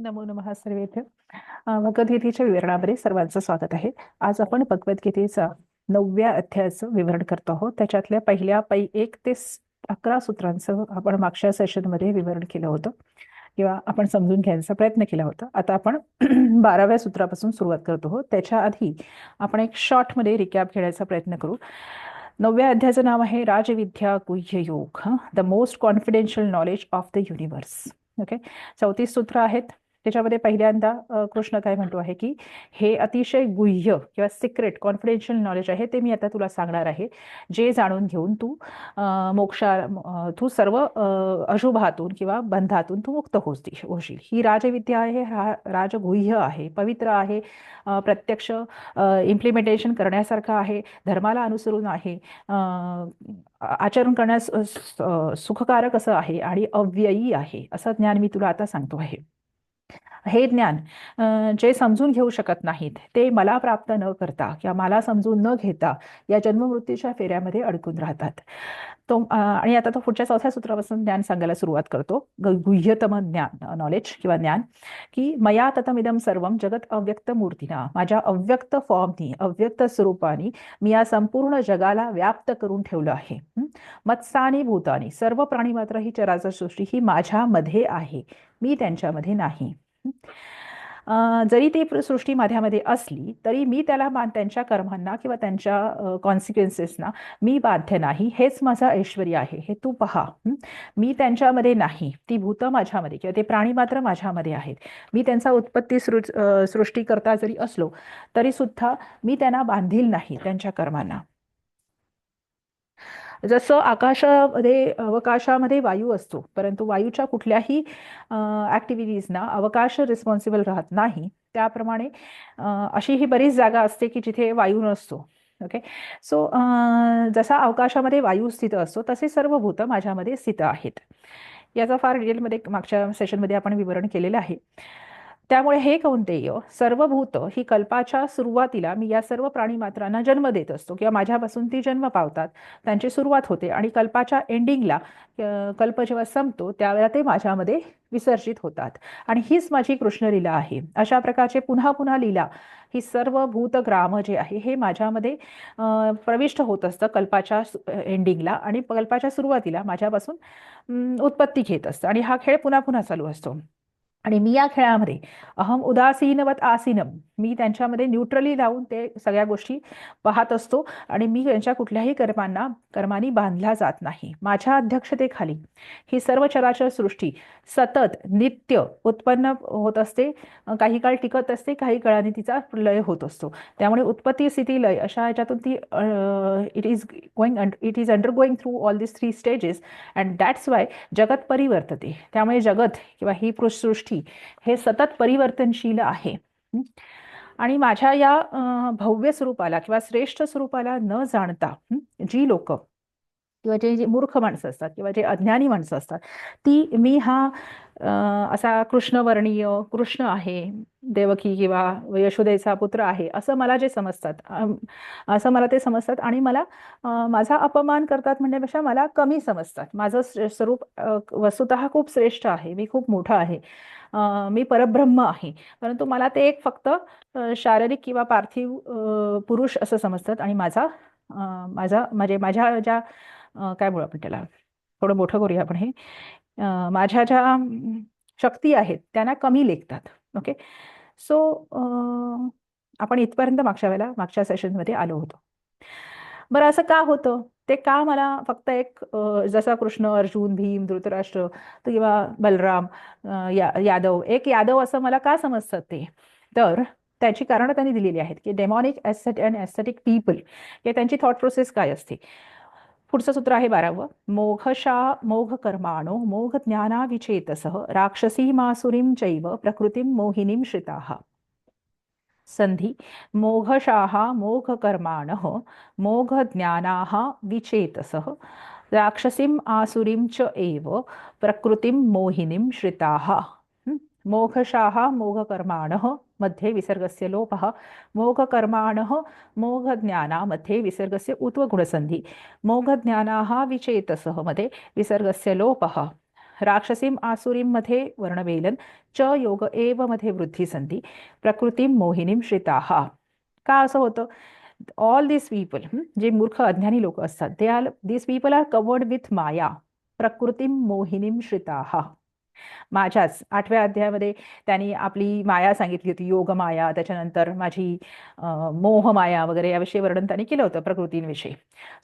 नमो नमः सर्वेभ्य. भगवद्गीतेच्या विवरणामध्ये सर्वांचं स्वागत आहे. आज आपण भगवद्गीतेचा 9व्या अध्यायाचं विवरण करतो आहोत. त्याच्यातल्या पहिल्या 1 ते 11 सूत्रांचं आपण मागच्या सेशनमध्ये विवरण केलं होतं किंवा आपण समजून घ्यायचा प्रयत्न केला होता. आता आपण 12व्या सूत्रापासून सुरुवात करतो आहोत. त्याच्या आधी आपण एक शॉर्टमध्ये रिकॅप घेण्याचा प्रयत्न करू. 9व्या अध्यायाचं नाव आहे राजविद्या गुह्य योग, the most confidential knowledge of the universe. Okay, 34 सूत्र आहेत. त्याच्यामध्ये पहिल्यांदा कृष्ण काय म्हणतो आहे की हे अतिशय गुह्य किंवा सिक्रेट कॉन्फिडेन्शियल नॉलेज आहे, ते मी आता तुला सांगणार आहे, जे जाणून घेऊन तू तू सर्व अशुभातून किंवा बंधातून तू मुक्त होशील. ही राजविद्या आहे, राजगुह्य आहे, पवित्र आहे, प्रत्यक्ष इम्प्लिमेंटेशन करण्यासारखं आहे, धर्माला अनुसरून आहे, आचरण करण्यास सुखकारक असं आहे आणि अव्ययी आहे. असं ज्ञान मी तुला आता सांगतो आहे. हे ज्ञान जे समजून घेऊ शकत नाहीत ते मला प्राप्त न करता किंवा मला समजून न घेता या जन्ममृत्यूच्या फेऱ्यामध्ये अडकून राहतात. आणि आता तो पुढच्या 4थ्या सूत्रापासून ज्ञान सांगायला सुरुवात करतो. गुह्यतम ज्ञान, नॉलेज किंवा ज्ञान, की मया ततमिदं सर्वं जगत अव्यक्त मूर्तीना, माझ्या अव्यक्त फॉर्मनी, अव्यक्त स्वरूपानी मी या संपूर्ण जगाला व्याप्त करून ठेवलं आहे. मत्सानी भूतानी, सर्व प्राणी मात्र ही चराचर सृष्टी ही माझ्यामध्ये आहे, मी त्यांच्यामध्ये नाही. जरी ती सृष्टी माझ्यामध्ये असली तरी मी त्याला त्यांच्या कर्मांना किंवा त्यांच्या कॉन्सिक्वेन्सेसना मी बाध्य नाही. हेच माझं ऐश्वर्य आहे, हे तू पहा. मी त्यांच्यामध्ये नाही, ती भूत माझ्यामध्ये किंवा ते प्राणी मात्र माझ्यामध्ये आहेत. मी त्यांचा उत्पत्ती सृष्टी करता जरी असलो तरी सुद्धा मी त्यांना बांधील नाही त्यांच्या कर्मांना. जसं अवकाशामध्ये वायू असतो, परंतु वायूच्या कुठल्याही ॲक्टिव्हिटीजना अवकाश रिस्पॉन्सिबल राहत नाही, त्याप्रमाणे अशी ही बरीच जागा असते की जिथे वायू नसतो. ओके, सो जसा अवकाशामध्ये वायू स्थित असतो तसे सर्व भूत माझ्यामध्ये स्थित आहेत. याचा फार डिटेलमध्ये मागच्या सेशनमध्ये आपण विवरण केलेलं आहे. त्यामुळे हे कौंतेय, सर्व भूत ही कल्पाच्या सुरुवातीला मी या सर्व प्राणीमात्रांना जन्म देत असतो किंवा माझ्यापासून ती जन्म पावतात, त्यांची सुरुवात होते आणि कल्पाच्या एंडिंगला, कल्प जेव्हा संपतो त्यावेळेला ते माझ्यामध्ये विसर्जित होतात. आणि हीच माझी कृष्णलीला आहे. अशा प्रकारचे पुन्हा पुन्हा लीला ही सर्व भूतग्राम जे आहे हे माझ्यामध्ये प्रविष्ट होत असतं कल्पाच्या एंडिंगला, आणि कल्पाच्या सुरुवातीला माझ्यापासून उत्पत्ती घेत असतं आणि हा खेळ पुन्हा पुन्हा चालू असतो. आणि मी या खेळामध्ये अहम उदासीनवत आसीनम, मी त्यांच्यामध्ये न्यूट्रली लावून ते सगळ्या गोष्टी पाहत असतो आणि मी त्यांच्या कुठल्याही कर्मांनी बांधला जात नाही. माझ्या अध्यक्षतेखाली ही सर्व चराचर सृष्टी सतत नित्य उत्पन्न होत असते, काही काळ टिकत असते, काही काळाने तिचा लय होत असतो. त्यामुळे उत्पत्ती, स्थिती, लय अशा ह्याच्यातून ती it is undergoing through all this 3 stages and that's why जगत परिवर्तते. त्यामुळे जगत किंवा ही सृष्टी हे सतत परिवर्तनशील आहे. आणि माझ्या या भव्य स्वरूपाला किंवा श्रेष्ठ स्वरूपाला न जाणता जी लोक किंवा जे मूर्ख माणसं असतात किंवा जे अज्ञानी माणसं असतात, ती मी हा असा कृष्णवर्णीय कृष्ण आहे, देवकी किंवा यशोदेचा पुत्र आहे असं मला जे समजतात, असं मला ते समजतात आणि मला माझा अपमान करतात म्हणण्यापेक्षा मला कमी समजतात. माझं स्वरूप वस्तुतः खूप श्रेष्ठ आहे, मी खूप मोठा आहे, मी परब्रह्म आहे, परंतु मला ते एक फक्त शारीरिक किंवा पार्थिव पुरुष असं समजतात. आणि माझ्या ज्या काय बोलू आपण त्याला, थोडं मोठं करूया आपण हे, माझ्या ज्या शक्ती आहेत त्यांना कमी लेखतात. ओके, सो आपण इथपर्यंत मागच्या सेशनमध्ये आलो होतो. बरं, असं का होतं ते, का मला फक्त एक जसा कृष्ण, अर्जुन, भीम, धृतराष्ट्र किंवा बलराम, एक यादव असं मला का समजतात ते, तर त्याची कारणं त्यांनी दिलेली आहेत की डेमॉनिक अँड एस्थेटिक पीपल हे त्यांची थॉट प्रोसेस काय असते. पुढचं सूत्र आहे 12वं, मोघ कर्माणो मोघ ज्ञाना विचेतसः राक्षसी मासुरीं चैव प्रकृतीं मोहिनीं श्रिताः. संधी, मोघशाः मोघकर्माणः मोघज्ञानाः विचेतसः राक्षसीम् आसुरीं च एव प्रकृतीं मोहिनीं श्रिताः. मोघशाः मोघकर्माणः मध्ये विसर्गस्य लोपः, मोघकर्माणः मोघज्ञाना मध्ये विसर्गस्य उत्वगुणसंधी, मोघज्ञानाः विचेतसः मध्ये विसर्गस्य लोपः. राक्षसीम आसुरीम मध्ये वर्णवेलन च योग एव मध्ये वृद्धी संधी प्रकृतीम मोहिनीम श्रिताहा. का असं होतं? ऑल दिस पीपल, जे मूर्ख अज्ञानी लोक असतात, दिस पीपल आर कवर्ड विथ माया प्रकृतीम मोहिनीम श्रिताहा. माझ्याच 8व्या अध्यायामध्ये त्यांनी आपली माया सांगितली होती, योग माया, त्याच्यानंतर माझी मोह माया वगैरे याविषयी वर्णन त्यांनी केलं होतं प्रकृतींविषयी.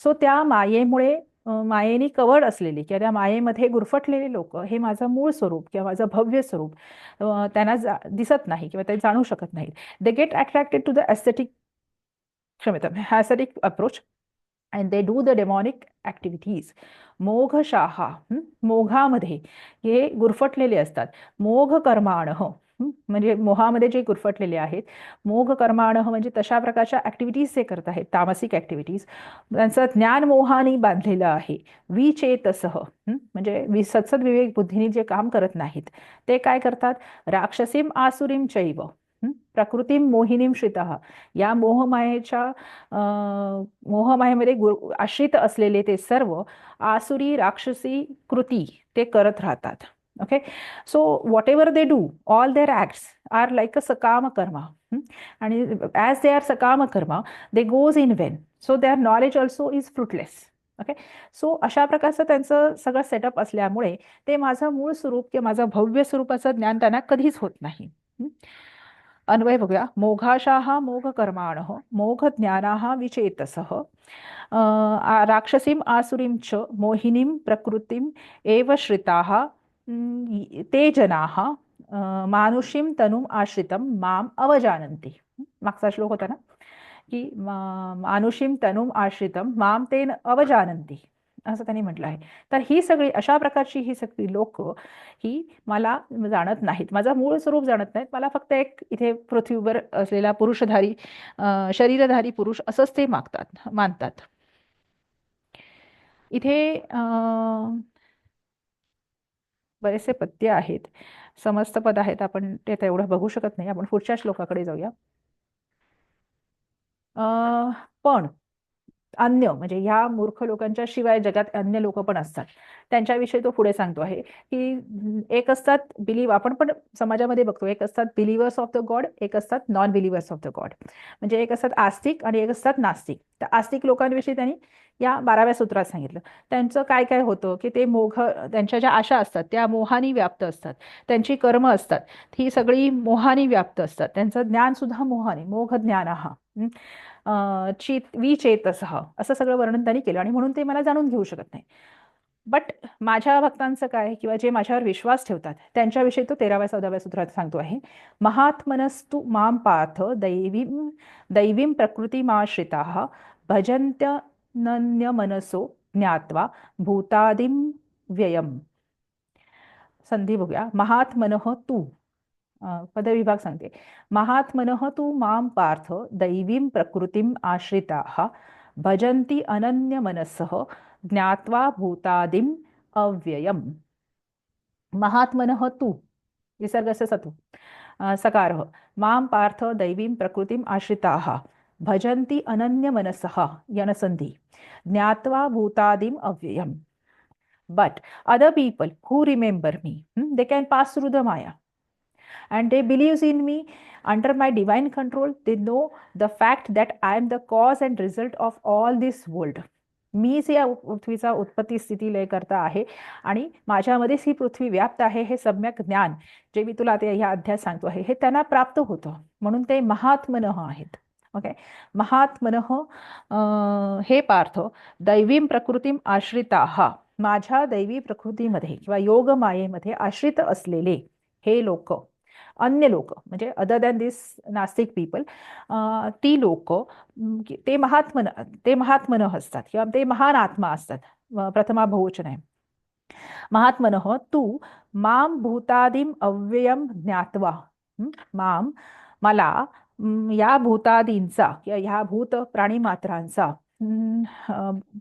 सो त्या मायेमुळे मायेने कवड असलेली किंवा त्या मायेमध्ये गुरफटलेले लोक हे माझं मूळ स्वरूप किंवा माझं भव्य स्वरूप त्यांना दिसत नाही किंवा ते जाणू शकत नाहीत. They get attracted to the aesthetic, क्षमता aesthetic approach and they do the demonic activities. मोघशाहा, मोघामध्ये हे गुरफटलेले असतात. मोघ कर्माणः, म्हणजे मोहामध्ये जे गुरफटलेले आहेत. मोघ कर्माणः म्हणजे तशा प्रकारच्या ॲक्टिव्हिटीज ते करत आहेत, तामसिक ॲक्टिव्हिटीज. त्यांचं ज्ञान मोहाने बांधलेलं आहे. विचेतसह, म्हणजे सत्सद विवेक बुद्धीने जे काम करत नाहीत ते काय करतात? राक्षसीम आसुरीम चैव प्रकृतीम मोहिनीम श्रितः. या मोहमायेच्या मोहमायेमध्ये आश्रित असलेले ते सर्व आसुरी राक्षसी कृती ते करत राहतात. Okay, so whatever they do, all their acts are like a सकाम कर्मा. आणि ॲज दे आर सकाम karma they goes in vain, so their knowledge also is fruitless. Okay, so अशा प्रकारचं त्यांचं सगळं सेटअप असल्यामुळे ते माझं मूळ स्वरूप किंवा माझं भव्य स्वरूपाचं ज्ञान त्यांना कधीच होत नाही. अन्वय बघूया. मोघाशाः मोघ कर्माणः मोघ ज्ञानाः विचेतसः राक्षसीम आसुरीम च मोहिनीम प्रकृतीम एव श्रिताः ते जनाः मानुषीम तनुम आश्रितम माम अवजानन्ति. मागचा श्लोक होता ना की मानुषीम तनुम आश्रितम माम तेन अवजानन्ति, असं त्यांनी म्हटलं आहे. तर ही सगळी अशा प्रकारची ही सगळी लोक ही मला जाणत नाहीत, माझं मूळ स्वरूप जाणत नाहीत. मला फक्त एक इथे पृथ्वीवर असलेला पुरुषधारी शरीरधारी पुरुष असंच ते मानतात. इथे बरेचसे पद्य आहेत, समस्त पद आहेत, आपण ते तेवढं बघू शकत नाही. आपण पुढच्या श्लोकाकडे जाऊया. पण अन्य म्हणजे ह्या मूर्ख लोकांच्या शिवाय जगात अन्य लोक पण असतात. त्यांच्याविषयी तो पुढे सांगतो आहे की एक असतात आपण पण समाजामध्ये बघतो, एक असतात बिलिव्हर्स ऑफ द गॉड, एक असतात non Believers of the God. म्हणजे एक असतात आस्तिक आणि एक असतात नास्तिक. तर आस्तिक लोकांविषयी त्यांनी या 12व्या सूत्रात सांगितलं. त्यांचं काय काय होतं की ते त्यांच्या ज्या आशा असतात त्या मोहानी व्याप्त असतात. त्यांची कर्म असतात ही सगळी मोहानी व्याप्त असतात. त्यांचं ज्ञान सुद्धा मोहानी, मोघ ज्ञान विचेतसः असं सगळं वर्णन त्यांनी केलं. आणि म्हणून ते मला जाणून घेऊ शकत नाही. बट माझ्या भक्तांचं काय किंवा जे माझ्यावर विश्वास ठेवतात त्यांच्याविषयी तो 13व्या-14व्या सूत्रात सांगतो आहे. महात्मनस्तु माम पार्थ दैवीं प्रकृतिमाश्रिताः भजन्त्यनन्य मनसो ज्ञात्वा भूतादिं व्ययम्. संधी बघूया. महात्मनः तू, पदविभाग सांगते. महात्मनः तू माम पार्थ दैवीं प्रकृतीम आश्रिताः भजन्ति अनन्य मनसः ज्ञात्वा भूतादिम अव्ययम्. महात्मनः तू, विसर्गस्य सतु सकारः, माम पार्थ दैवीं प्रकृतीम आश्रिताः भजन्ति अनन्य मनसः यनसंधी ज्ञात्वा भूतादिम अव्ययम्. But other people who remember me, they can pass through the Maya. And they believes in me under my divine control. They know the fact that I am the cause and result of all this world. मीच या पृथ्वीचा उत्पत्ती स्थिती लय करता आहे आणि माझ्यामध्येच ही पृथ्वी व्याप्त आहे. हे सम्यक ज्ञान जे मी तुला आता ह्या अध्यायात सांगतो आहे हे त्यांना प्राप्त होतं. म्हणून ते महात्मनः आहेत. ओके, महात्मनः हे पार्थ दैवीं प्रकृतीम आश्रिताः, माझ्या दैवी प्रकृतीमध्ये किंवा योग मायेमध्ये आश्रित असलेले हे लोक, अन्य लोक म्हणजे अदर दॅन दिस नास्तिक पीपल, ती लोक ते महात्मनः असतात किंवा ते महान आत्मा असतात. प्रथमा बहुवचन आहे. महात्मनः तू माम भूतादिम अव्ययम ज्ञात्वा, माम मला या भूतादींचा किंवा ह्या भूत प्राणीमात्रांचा,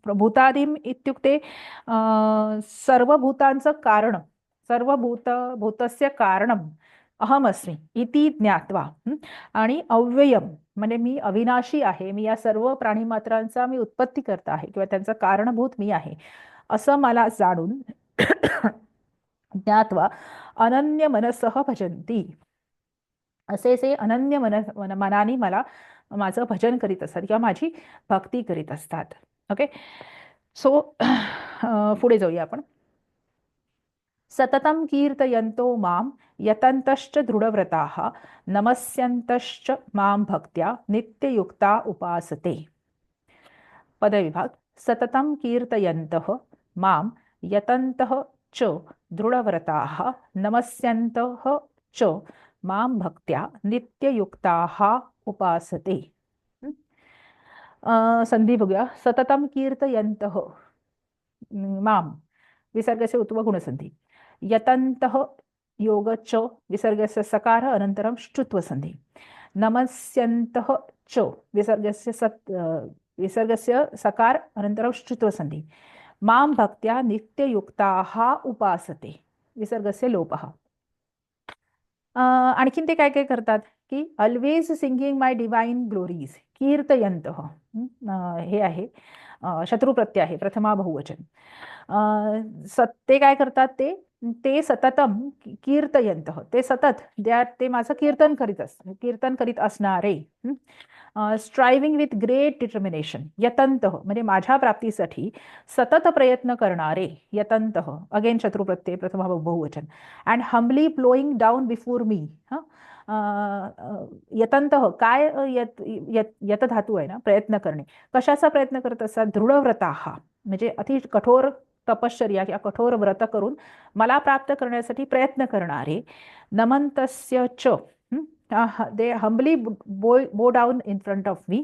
भूतादिम इत्युक्ते सर्व भूतांचं कारण, सर्व भूतस्य कारणम अहमस्मि इति ज्ञात्वा, आणि अव्ययम म्हणजे मी अविनाशी आहे, मी या सर्व प्राणीमात्रांचा मी उत्पत्ती करता आहे किंवा त्यांचं कारणभूत मी आहे असं मला जाणून ज्ञात्वा अनन्य मनसः भजन्ति. असे अनन्य मनाने मला माझं भजन करीत असतात किंवा माझी भक्ती करीत असतात. ओके. सो पुढे जाऊया आपण. सततं कीर्तयन्तो मां यतन्तश्च दृढव्रताः नमस्यन्तश्च मां भक्त्या नित्ययुक्ता उपासते. पदविभाग. सततं कीर्तयन्तः मां यतन्तः च दृढव्रताः नमस्यन्तः च मां भक्त्या नित्ययुक्ताः उपासते. संधी बघूया. सततं कीर्तयन्तः मां विसर्गस्य उत्व गुणसंधी. यतन्तः योग च विसर्गस्य सकार अनन्तरं ष्टुत्व संधी. नमस्यन्तः च विसर्गस्य सकार अनन्तरं ष्टुत्व संधी. मां भक्त्या नित्ययुक्ताः उपासते विसर्गस्य लोपः. आणखीन ते काय काय करतात की ऑलवेज सिंगिंग माय डिवाइन ग्लोरीज कीर्तयन्तः. हे आहे शत्रू प्रत्यय आहे प्रथमा बहुवचन. ते काय करतात ते ते सततम कीर्तयन्तः ते सतत ते माझं कीर्तन करीत असणारे. स्ट्रायव्हिंग विथ ग्रेट डिटर्मिनेशन. यतन्तः म्हणजे माझ्या प्राप्तीसाठी सतत प्रयत्न करणारे. यतन्तः अगेन शत्रू प्रत्यय प्रथमा बहुवचन. And humbly flowing down before me. यतन्तः काय यत धातू आहे ना, प्रयत्न करणे. कशाचा प्रयत्न करत असतात? दृढव्रताः म्हणजे अति कठोर तपश्चर्या किंवा कठोर व्रत करून मला प्राप्त करण्यासाठी प्रयत्न करणारे. नमन्तस्य च दे हम्बली बो down in front of me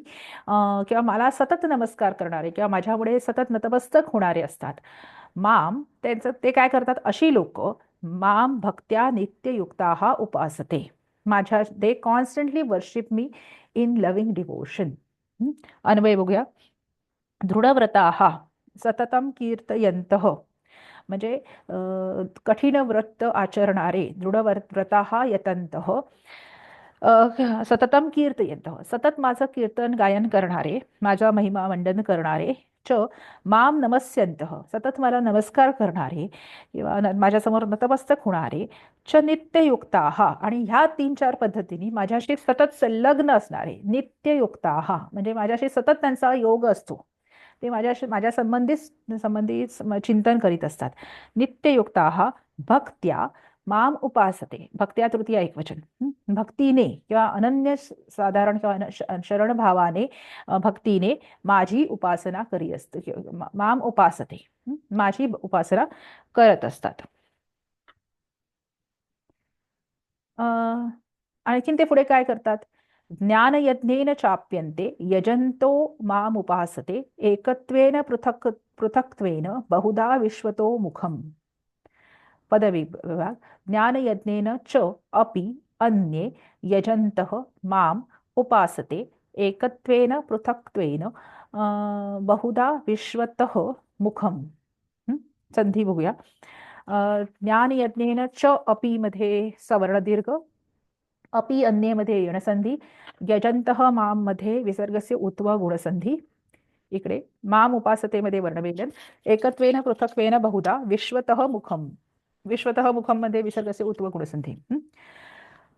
किंवा मला सतत नमस्कार करणारे किंवा माझ्यामुळे सतत नतमस्तक होणारे असतात. माम ते काय करतात? अशी लोक माम भक्त्या नित्ययुक्ताः उपासते. They constantly worship me in loving devotion. अन्वय बघूया. दृढव्रताः सततं कीर्तयन्तः म्हणजे कठीण व्रत आचरणारे. दृढव्रताः यतन्तः सततं कीर्तयन्तः सतत माझं कीर्तन गायन करणारे, माझा महिमा मंडन करणारे. च मां नमस्यन्तः सतत मला नमस्कार करणारे किंवा माझ्यासमोर नतमस्तक होणारे. च नित्ययुक्ताः आणि ह्या 3-4 पद्धतीने माझ्याशी सतत संलग्न असणारे. नित्ययुक्ताः म्हणजे माझ्याशी सतत त्यांचा योग असतो. ते माझ्या संबंधित चिंतन करीत असतात. नित्ययुक्ताः भक्त्या माम उपासते. भक्त्या तृतीया एकवचन. भक्तीने किंवा अनन्य साधारण किंवा शरण भावाने भक्तीने माझी उपासना करी असते. माम उपासते माझी उपासना करत असतात. आणखीन ते पुढे काय करतात? ज्ञानयज्ञेन चाप्यन्ते यजन्तो माम उपासते एकत्वेन पृथक्त्वेन बहुधा विश्वतो मुखम. पदविभाग. ज्ञानयज्ञेन च अपि अन्ये यजन्तः माम उपासते एकत्वेन पृथक्त्वेन बहुधा विश्वतः मुखम. संधी बघूया. ज्ञानयज्ञेन च अपि मध्ये सवर्ण दीर्घ, अपि अन्ये मध्ये यणसंधी, यजन्तः माम मध्ये विसर्गस्य उत्व गुणसंधी. इकडे माम उपासतेमध्ये वर्णव्यंजन. एकत्वेन पृथक्त्वेन बहुधा विश्वतः मुखम. विश्वतः मुखम मध्ये विसर्गस्य उत्व गुणसंधी.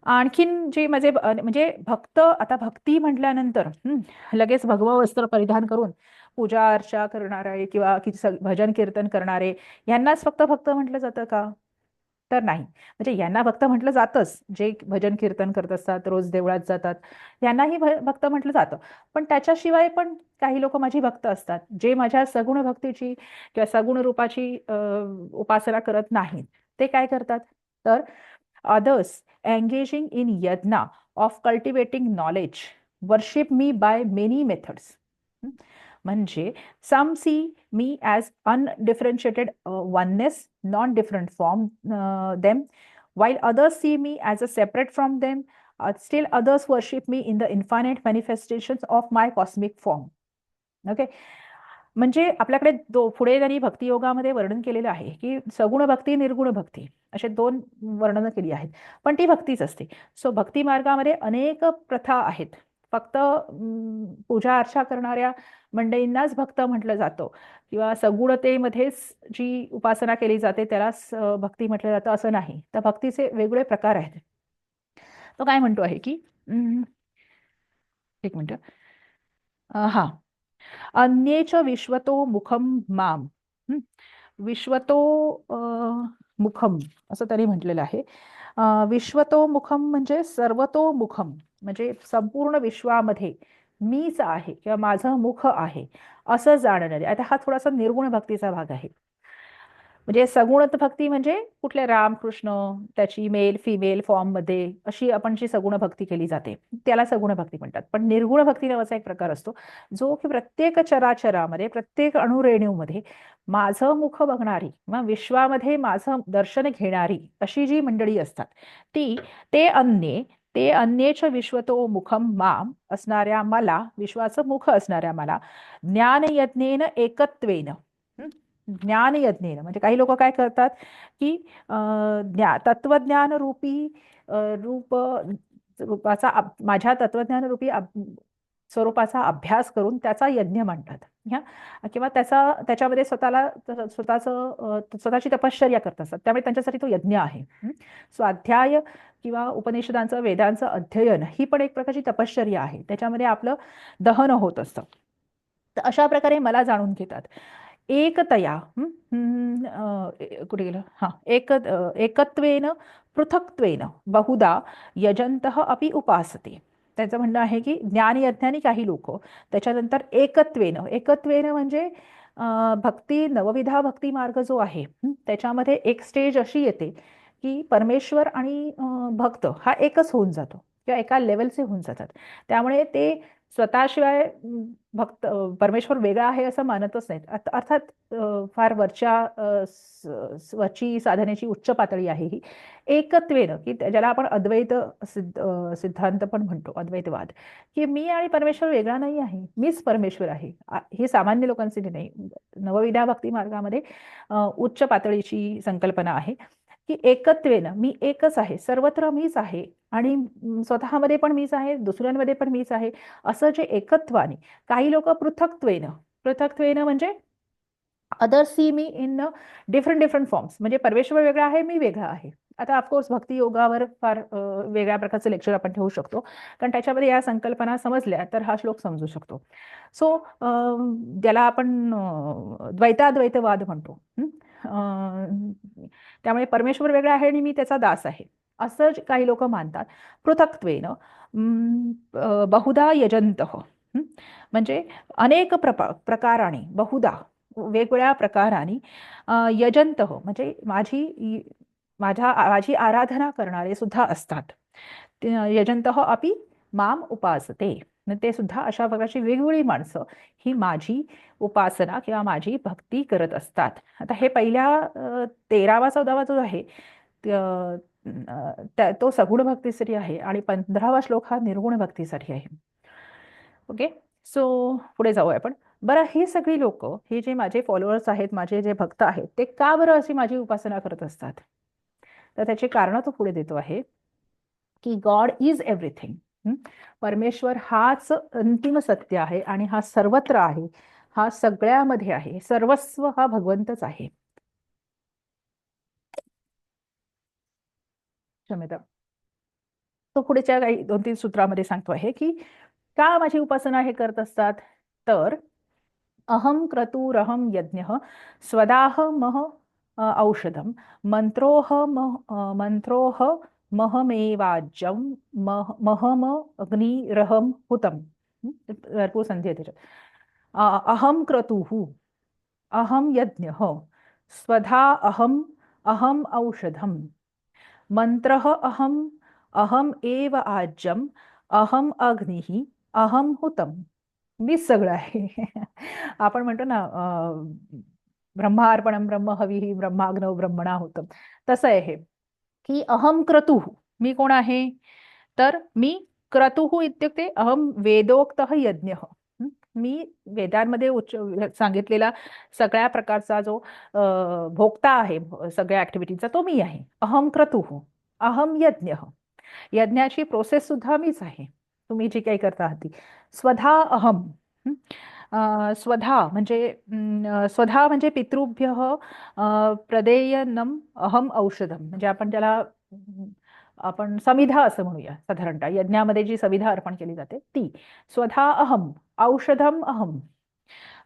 आणखीन जे म्हणजे भक्त, आता भक्ती म्हटल्यानंतर लगेच भगवं वस्त्र परिधान करून पूजा अर्चा करणारे किंवा भजन कीर्तन करणारे यांनाच फक्त भक्त म्हटलं जातं का? तर नाही. म्हणजे यांना भक्त म्हटलं जातंच, जे भजन कीर्तन करत असतात, रोज देवळात जातात, यांनाही भक्त म्हटलं जातं. पण त्याच्याशिवाय पण काही लोक माझी भक्त असतात, जे माझ्या सगुण भक्तीची किंवा सगुण रूपाची उपासना करत नाहीत. ते काय करतात? तर others engaging in yajna of cultivating knowledge worship me by many methods. म्हणजे some see me as undifferentiated oneness, non-different from them, while others see me as a separate from them. Still others worship me in the infinite manifestations of my cosmic form. Okay. म्हणजे आपल्याकडे पुढे त्यांनी भक्तियोगामध्ये वर्णन केलेलं आहे की सगुण भक्ती, निर्गुण भक्ती असे 2 वर्णनं केली आहेत, पण ती भक्तीच असते. सो भक्ती मार्गामध्ये अनेक प्रथा आहेत. फक्त पूजा अर्चा करणाऱ्या मंडळींनाच भक्त म्हटलं जातं किंवा सगुणतेमध्येच जी उपासना केली जाते त्यालाच भक्ती म्हटलं जातं असं नाही. तर भक्तीचे वेगवेगळे प्रकार आहेत. तो काय म्हणतो आहे की एक मिनिट. हा, अन्येच विश्वतो मुखम माम. हं? विश्वतो मुखम असं त्यांनी म्हटलेलं आहे. विश्वतो मुखम म्हणजे सर्वतो मुखम, म्हणजे संपूर्ण विश्वामध्ये मीच आहे किंवा माझं मुख आहे असं जाणणारे. आता हा थोडासा निर्गुण भक्तीचा भाग आहे. म्हणजे सगुण भक्ती म्हणजे कुठले रामकृष्ण, त्याची मेल फिमेल फॉर्म मध्ये अशी आपण जी सगुण भक्ती केली जाते त्याला सगुण भक्ती म्हणतात. पण निर्गुण भक्ती नावाचा एक प्रकार असतो जो की प्रत्येक चराचरामध्ये प्रत्येक अणुरेणूमध्ये माझं मुख बघणारी मग विश्वामध्ये माझं दर्शन घेणारी अशी जी मंडळी असतात ती ते अन्येच विश्वतो मुखम माम असणाऱ्या मला, विश्वाचं मुख असणाऱ्या मला ज्ञानयज्ञेन एकत्वेन, ज्ञानयज्ञेन म्हणजे काही लोक काय करतात की तत्वज्ञान रूपी रूप रूपाचा माझ्या तत्वज्ञान रूपी स्वरूपाचा अभ्यास करून त्याचा यज्ञ म्हणतात. किंवा त्याच्यामध्ये स्वतःची तपश्चर्या करत असतात, त्यामुळे त्यांच्यासाठी तो यज्ञ आहे. स्वाध्याय किंवा उपनिषदांचं वेदांचं अध्ययन ही पण एक प्रकारची तपश्चर्या आहे, त्याच्यामध्ये आपलं दहन होत असतं. तर अशा प्रकारे मला जाणून घेतात एकतया. कुठे गेलं, हा, एकत्वेन पृथक्त्वेन बहुधा यजंतः अपि उपासते. त्याचं म्हणणं आहे की ज्ञानयज्ञानी काही लोक त्याच्यानंतर एकत्वेन म्हणजे भक्ती नवविधा भक्ती मार्ग जो आहे त्याच्यामध्ये एक स्टेज अशी येते की परमेश्वर आणि भक्त हा एकच होऊन जातो किंवा एका लेवलचे होऊन जातात. त्यामुळे ते स्वतःशिवाय भक्त परमेश्वर वेगळा आहे असं मानतच नाहीत. अर्थात फार वरची साधनेची उच्च पातळी आहे ही. एकत्वेनं की ज्याला आपण अद्वैत सिद्धांत पण म्हणतो, अद्वैतवाद, की मी आणि परमेश्वर वेगळा नाही आहे, मीच परमेश्वर आहे. ही सामान्य लोकांसाठी नाही, नवविधा भक्ती मार्गामध्ये उच्च पातळीची संकल्पना आहे की एकत्वेनं मी एकच आहे, सर्वत्र मीच आहे आणि स्वतःमध्ये पण मीच आहे, दुसऱ्यांमध्ये पण मीच आहे असं जे एकत्वाने. काही लोक पृथक्त्वेनं म्हणजे other see me in different different forms, म्हणजे परमेश्वर वेगळा आहे, मी वेगळा आहे. आता ऑफकोर्स भक्ती योगावर फार वेगळ्या प्रकारचं लेक्चर आपण ठेवू शकतो, कारण त्याच्यामध्ये या संकल्पना समजल्या तर हा श्लोक समजू शकतो. सो ज्याला आपण द्वैताद्वैतवाद म्हणतो. त्यामुळे परमेश्वर वेगळा आहे आणि मी त्याचा दास आहे असं काही लोक मानतात. पृथक्त्वेन बहुधा यजंतः, म्हणजे अनेक प्रकाराने, बहुधा वेगवेगळ्या प्रकाराने यजंतः म्हणजे माझी आराधना करणारे सुद्धा असतात. यजंतः अपि माम उपासते, ते सुद्धा अशा प्रकारची वेगवेगळी माणसं ही माझी उपासना किंवा माझी भक्ती करत असतात. आता हे पहिल्या 13वा 14वा जो आहे तो सगुण भक्तीसाठी आहे आणि 15वा श्लोक हा निर्गुण भक्तीसाठी आहे. ओके, सो पुढे जाऊया आपण. बरं, ही सगळी लोक, हे जे माझे फॉलोअर्स आहेत, माझे जे भक्त आहेत, ते का बरं अशी माझी उपासना करत असतात? तर त्याची कारण तो पुढे देतो आहे की गॉड इज एव्हरीथिंग. परमेश्वर हाच अंतिम सत्य आहे आणि हा सर्वत्र आहे, हा सगळ्यामध्ये आहे, सर्वस्व हा भगवंतच आहे. क्षम्यता. तो पुढेच्या काही 2-3 सूत्रामध्ये सांगतो आहे की का माझी उपासना हे करत असतात. तर अहम क्रतुरहम यज्ञ स्वदाह मह औषधम मंत्रोह महमेवाज्यम महम अग्निरहम हुतम. भरपूर संधी आहे त्याच्यात. अहम क्रतुः, अहम यज्ञ, स्वधा अहम, अहम औषधम, मंत्र अहम, अहम एव आज्यम, अहम अग्निः, अहम हुतम. मीच सगळं आहे. आपण म्हणतो ना ब्रह्मार्पणम ब्रह्म हवी ब्रह्माग्नव ब्रह्मणा होतं, तसं आहे हे की अहम क्रतुः, मी कोण आहे? तर मी क्रतुः इत्युक्ते अहम वेदोक्त यज्ञ. मी वेदांमध्ये सांगितलेला सगळ्या प्रकारचा जो भोक्ता आहे सगळ्या ऍक्टिव्हिटीचा, तो मी आहे. अहम क्रतुः, अहम यज्ञ, यज्ञाची प्रोसेस सुद्धा मीच आहे. तुम्ही जी काही करता आहात ती. स्वधा अहम. हं? स्वधा म्हणजे स्वधा म्हणजे पितृभ्यः प्रदेयनम अहम औषधम, म्हणजे आपण त्याला आपण समिधा असं म्हणूया साधारणतः. यज्ञामध्ये जी समिधा अर्पण केली जाते ती. स्वधा अहम औषधम अहम.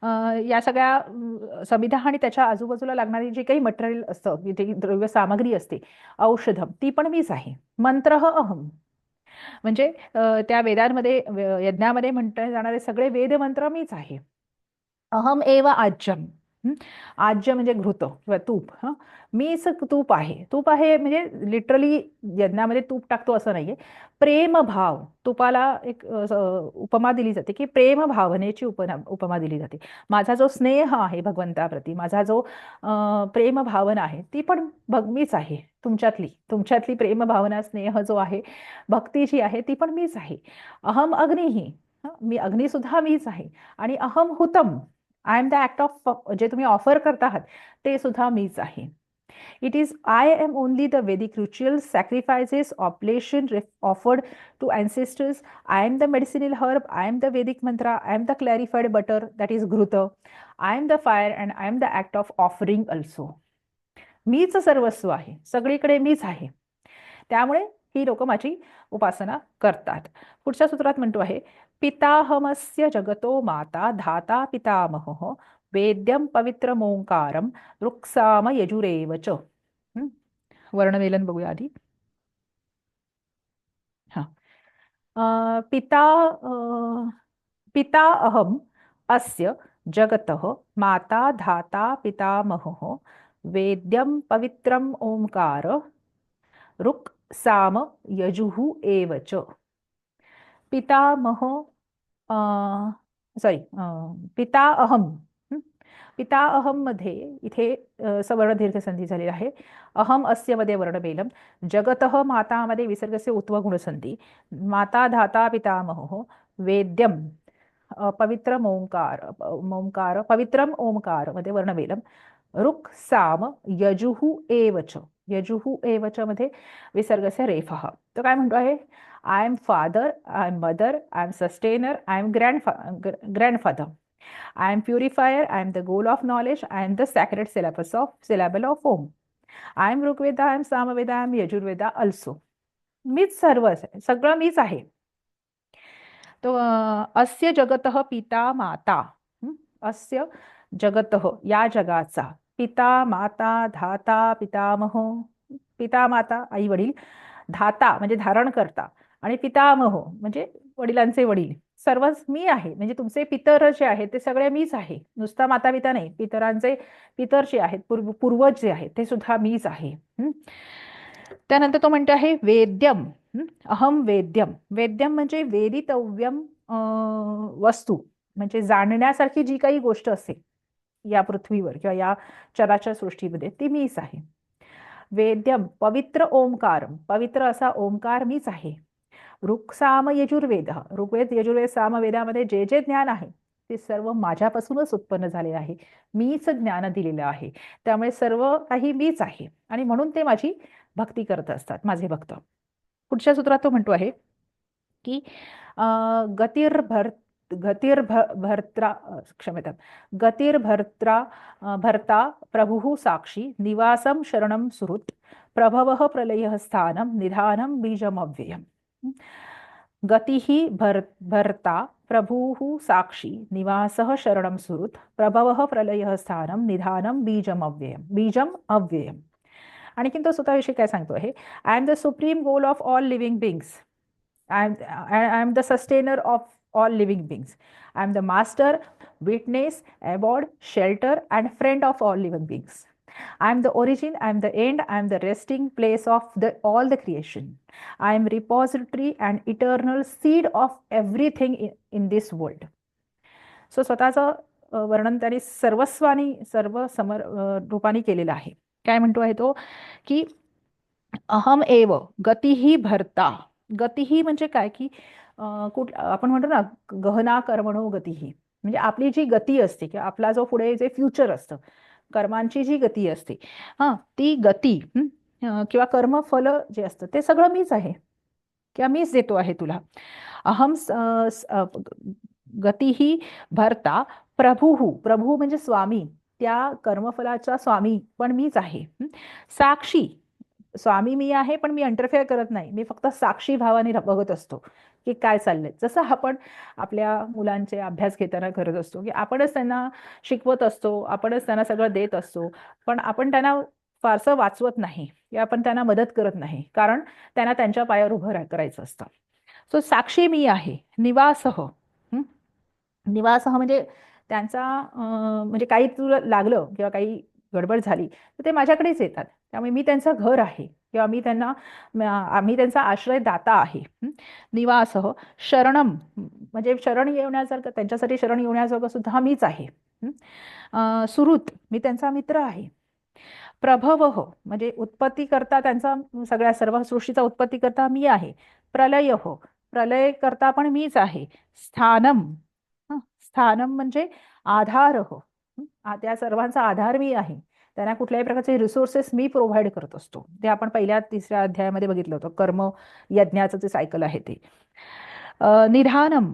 अ, या सगळ्या समिधा आणि त्याच्या आजूबाजूला लागणारी जी काही मटेरियल असतं, जी काही द्रव्य सामग्री असते, औषधम, ती पण मीच आहे. मंत्र अहम, म्हणजे त्या वेदांमध्ये यज्ञामध्ये म्हटले जाणारे सगळे वेद मंत्र मीच आहे. अहम एव आज्यम. हं? आज्य म्हणजे घृत किंवा तूप. हं? मीच तूप आहे. तूप आहे म्हणजे लिटरली यज्ञामध्ये तूप टाकतो असं नाहीये. प्रेमभाव, तुपाला एक उपमा दिली जाते की प्रेम भावनेची उपमा दिली जाते. माझा जो स्नेह आहे भगवंताप्रती, माझा जो प्रेम भावना आहे ती पण मीच आहे. तुमच्यातली प्रेम भावना, स्नेह जो आहे, भक्ती जी आहे ती पण मीच आहे. अहम अग्निही. मी अग्नी सुद्धा मीच आहे. आणि अहम हुतम, I am the act of, जे तुम्ही ऑफर करता आहात ते सुद्धा मीच आहे. It is I am only the Vedic rituals, sacrifices, oblation offered to ancestors. I am the medicinal herb, I am the Vedic mantra, I am the clarified butter that is घृत, I am the fire and I am the act of offering also. मीच सर्वस्व आहे, सगळीकडे मीच आहे. त्यामुळे ही लोक माझी उपासना करतात. पुढच्या सूत्रात म्हणतो आहे, पिताहमस्य जगतो माता धाता पितामहः वेद्यम पवित्रमोंकारम ऋक्साम यजुरेव च. वर्णमेलन बघूया आधी. हा. पिता पिता अहम अस्य जगतः माता धाता पितामहः वेद्यम पवित्रम ओंकार ऋक् साम यजुः एव च. पितामह, सॉरी, पिता अहम. हं? पिता अहम मध्ये इथे सवर्ण दीर्घ संधी झालेला आहे. अहम अस्य मध्ये वर्णमेलम. जगतः मातामध्ये विसर्गस्य उत्व गुणसंधी. माता धाता पितामह वेद्यम पवित्रम ओंकार, पवित्रम ओंकार मध्ये वर्णमेलम. ऋक् साम यजुः एव च. यजुः एव च मध्ये विसर्गस्य रेफः. तो काय म्हणतो आहे, I am father, I am mother, I am sustainer, I am grandfather, I am purifier, I am the goal of knowledge, I am the sacred syllable of Om, I am Rigveda, I am Samaveda, I am Yajurveda also. मीच सर्व आहे, सगळं मीच आहे. तो अस्य जगतः पिता माता. अस्य जगतः, या जगाचा, पिता माता धाता पितामह. पिता माता आई वडील, धाता म्हणजे धारण करता, आणि पितामह म्हणजे वडिलांचे वडील, सर्वच मी आहे. म्हणजे तुमचे पितर जे आहेत ते सगळे मीच आहे. नुसता माता पिता नाही, पितर जे आहेत, पूर्वज जे आहेत ते सुद्धा मीच आहे. त्यानंतर तो म्हणतो आहे वेद्यम. अहम वेद्यम. वेद्यम म्हणजे वेदितव्यम वस्तू, म्हणजे जाणण्यासारखी जी काही गोष्ट असेल या पृथ्वीवर किंवा या चराचर सृष्टीमध्ये ती मीच आहे. वेद्यम पवित्र ओंकार, पवित्र असा ओंकार मीच आहे. ऋक् साम यजुर्वेद, ऋग्वेद यजुर्वेद सामवेदामध्ये जे जे ज्ञान आहे ते सर्व माझ्यापासूनच उत्पन्न झाले आहे. मीच ज्ञान दिलेलं आहे. त्यामुळे सर्व काही मीच आहे आणि म्हणून ते माझी भक्ती करत असतात, माझे भक्त. पुढच्या सूत्रात तो म्हणतो आहे की गतिर्भर्त्रा, क्षम्यतां, गतिर्भर्त्रा भर्ता प्रभुः साक्षी निवासम शरणम सुहृत् प्रभवः प्रलयः स्थानं निधानं बीजमव्ययम्. गतिः भर्ता प्रभुः साक्षी निवासः शरणम सुहृत् प्रभवः प्रलयः स्थानं निधानं बीजमव्ययम्. बीजम अव्ययम. आणखीन तो स्वतःविषयी काय सांगतो आहे, I am the supreme goal of all living बिंग्स, I am the sustainer of all living beings. I am the master, witness, abode, shelter, and friend of all living beings. I am the origin, I am the end, I am the resting place of all the creation. I am repository and eternal seed of everything in this world. So स्वतःचं वर्णन त्याने सर्वस्वानी सर्व रूपाने केलेलं आहे. काय म्हणतो आहे तो की अहम एव गतिही भरता. गतिही म्हणजे काय की आपण म्हणतो ना, गहना कर्मणो गतिही, म्हणजे आपली जी गती असते किंवा आपला जो पुढे जे फ्युचर असतं, कर्मांची जी गती असते, ती गती किंवा कर्मफल जे असतं ते सगळं मीच आहे. किंवा मीच देतो आहे तुला. अहम गतीही भरता प्रभुहू, प्रभू म्हणजे स्वामी, त्या कर्मफलाचा स्वामी पण मीच आहे. साक्षी, स्वामी मी आहे पण मी इंटरफेअर करत नाही, मी फक्त साक्षी भावाने बघत असतो की काय चाललंय. जसं आपण आपल्या मुलांचे अभ्यास घेताना करत असतो की आपणच त्यांना शिकवत असतो, आपणच त्यांना सगळं देत असतो, पण आपण त्यांना फारसं वाचवत नाही किंवा आपण त्यांना मदत करत नाही, कारण त्यांना त्यांच्या पायावर उभं करायचं असतं. सो साक्षी मी आहे. निवासह, निवासह म्हणजे त्यांचा म्हणजे काही तुला लागलं किंवा काही गडबड झाली तर ते माझ्याकडेच येतात, त्यामुळे मी त्यांचं घर आहे किंवा आम्ही त्यांचा आश्रयदाता आहे. निवासह शरणम म्हणजे शरण येण्यासारखं, त्यांच्यासाठी शरण येण्यासारखं सुद्धा मीच आहे. सुहृत, मी त्यांचा मित्र आहे. प्रभवः म्हणजे उत्पत्ती करता त्यांचा, सगळ्या सर्व सृष्टीचा उत्पत्ती करता मी आहे. प्रलयः, प्रलय करता पण मीच आहे. स्थानम, स्थानम म्हणजे आधारः, त्या सर्वांचा आधार मी आहे. त्यांना कुठल्याही प्रकारचे रिसोर्सेस मी प्रोव्हाइड करत असतो. ते आपण पहिल्या तिसऱ्या अध्यायामध्ये बघितलं होतं, कर्म यज्ञाचं जे सायकल आहे ते. निधानम,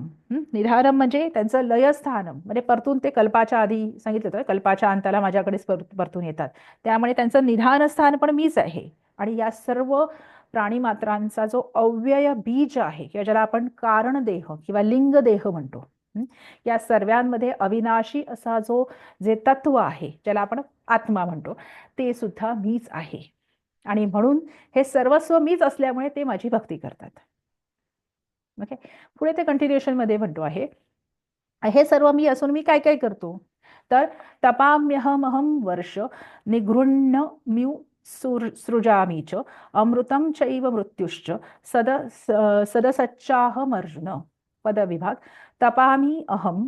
निधानम म्हणजे त्यांचं लयस्थानम, म्हणजे परतून ते कल्पाच्या आधी सांगितलं होतं, कल्पाच्या अंताला माझ्याकडेच परतून येतात, त्यामुळे त्यांचं निधान स्थान पण मीच आहे. आणि या सर्व प्राणीमात्रांचा जो अव्यय बीज आहे किंवा ज्याला आपण कारण देह किंवा लिंग देह म्हणतो, या सर्वांमध्ये अविनाशी असा जो जे तत्व आहे ज्याला आपण आत्मा म्हणतो, ते सुद्धा मीच आहे. आणि म्हणून हे सर्वस्व मीच असल्यामुळे ते माझी भक्ती करतात. ओके, पुढे ते कंटिन्युएशन मध्ये म्हणतो आहे, हे सर्व मी असून मी काय काय करतो, तर तपाम्यहमहम वर्ष निगृह्ण म्यू सृजामी च अमृतम चैव मृत्युश्च सदसच्चाहमर्जुन. पदविभाग. तपामी अहम,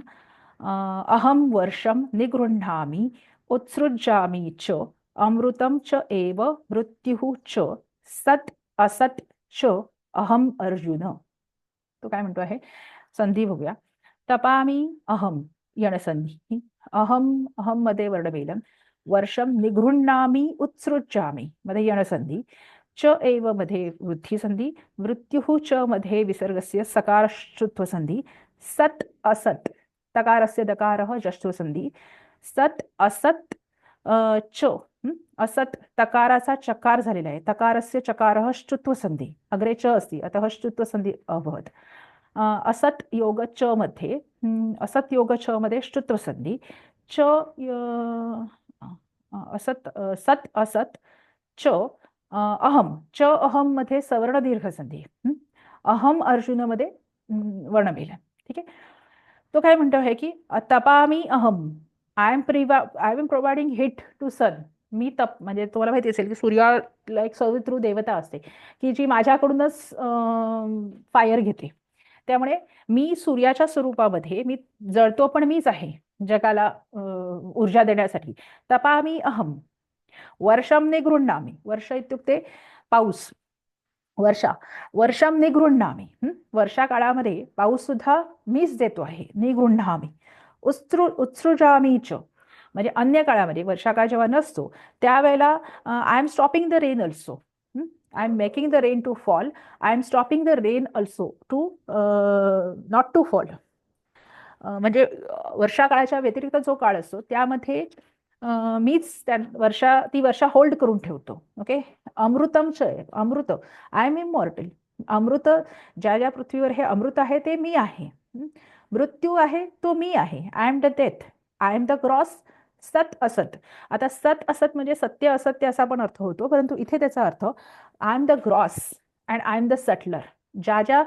अहम वर्षम निगृह्णामि उत्सृजामि च अमृतम च एव मृत्युः च सत् असत् च अहम अर्जुन. तो काय म्हणतो आहे, संधी बघूया. तपामी अहम, यणसंधी. अहम, अहम मध्ये वर्णमेलन. वर्षम निगृह्णामी उत्सृजामी मध्ये यणसंधी. च एव मध्ये वृद्धी संधी. मृत्युः च मध्ये विसर्गस्य सकारश्चुत्व संधी. सत् असत् तकारस्य दकारः जश्चु संधी. सत् असत् च, असत् तकाराचा चकार झालेला आहे, तकारस्य चकारः श्चुत्व संधी, अग्रे च अस्ति अतः श्चुत्व संधी अभवत्. असत् योग च मध्ये, असत् योग च मध्ये श्चुत्व संधी. च असत्, सत् असत् च अहम, च अहम मध्ये सवर्ण दीर्घ संधी. अहम अर्जुन मध्ये वर्णमेलन. ठीक आहे. तो काय म्हणतो आहे की तपामी अहम, I am providing heat to sun. मी तप म्हणजे तुम्हाला माहिती असेल की सूर्याला एक सवितृ देवता असते की जी माझ्याकडूनच फायर घेते, त्यामुळे मी सूर्याच्या स्वरूपामध्ये मी जळतो पण मीच आहे जगाला ऊर्जा देण्यासाठी. तपामी अहम. वर्षम निगृह्णामी, वर्ष इत्युक्ते पाऊस, वर्षा. वर्षम निगृह्णामी, वर्षा काळामध्ये पाऊस सुद्धा मीच देतो आहे. निगृह्णामी. उत्सृजामी च म्हणजे अन्य काळामध्ये, वर्षा काळ जेव्हा नसतो त्यावेळेला I am stopping the rain also. I am making the rain to fall. I am stopping the rain also to not to fall. म्हणजे वर्षा काळाच्या व्यतिरिक्त जो काळ असतो त्यामध्ये मीच ती वर्षा होल्ड करून ठेवतो. ओके. अमृतम च, अमृत, आय एम इमॉर्टल. अमृत, ज्या ज्या पृथ्वीवर हे अमृत आहे ते मी आहे. मृत्यू आहे तो मी आहे. I am the death, I am the cross. सत असत, आता सत असत म्हणजे सत्य असत्य असा पण अर्थ होतो, परंतु इथे त्याचा अर्थ I am the gross and I am the subtler. ज्या ज्या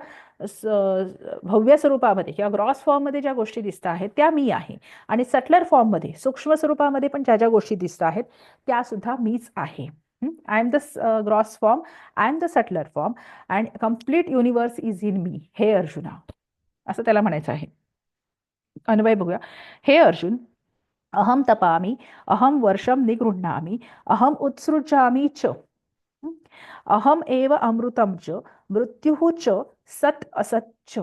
भव्य स्वरूपामध्ये किंवा ग्रॉस फॉर्ममध्ये ज्या गोष्टी दिसत आहेत त्या मी आहे, आणि सटलर फॉर्ममध्ये सूक्ष्म स्वरूपामध्ये पण ज्या ज्या गोष्टी दिसत आहेत त्या सुद्धा मीच आहे. I am the gross form, I am the subtler form and complete universe is in me. हे अर्जुना, असं त्याला म्हणायचं आहे. अन्वय बघूया. हे अर्जुन, अहम तपामी, अहम वर्षम निगृह्णामी, अहम उत्सृजामी च, अहम एव अमृतम च, मृत्युः च सत असत च.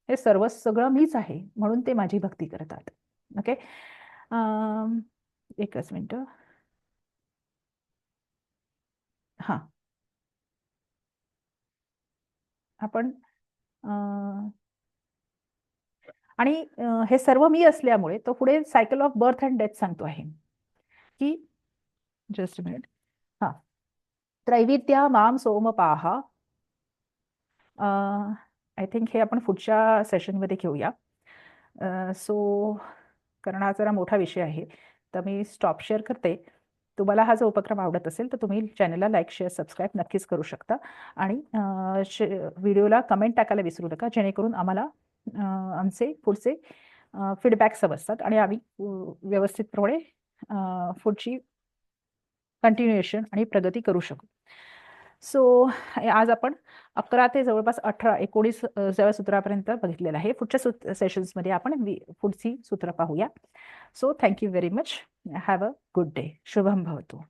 हे सर्व सगळं मीच आहे, म्हणून ते माझी भक्ती करतात. ओके. एकच मिनिट. हा आपण आणि हे सर्व मी असल्यामुळे तो पुढे cycle of birth and death सांगतो आहे की जस्ट मिनिट हां त्रैविद्या माम सोमपाहा आय थिंक हे आपण पुढच्या सेशनमध्ये घेऊया. सो कारण हा जरा मोठा विषय आहे तर मी स्टॉप शेअर करते. तुम्हाला हा जो उपक्रम आवडत असेल तर तुम्ही चॅनलला लाईक शेअर सबस्क्राईब नक्कीच करू शकता आणि व्हिडिओला कमेंट टाकायला विसरू नका जेणेकरून आम्हाला आमचे पुढचे फीडबॅक समजतात आणि आम्ही व्यवस्थितपणे पुढची कंटिन्युएशन आणि प्रगती करू शकू. सो आज आपण 11 ते जवळपास 18-19 सूत्रापर्यंत बघितलेलं आहे. पुढच्या सेशन्समध्ये आपण पुढची सूत्र पाहूया. So thank you very much. Have a good day. Shubham भवतु.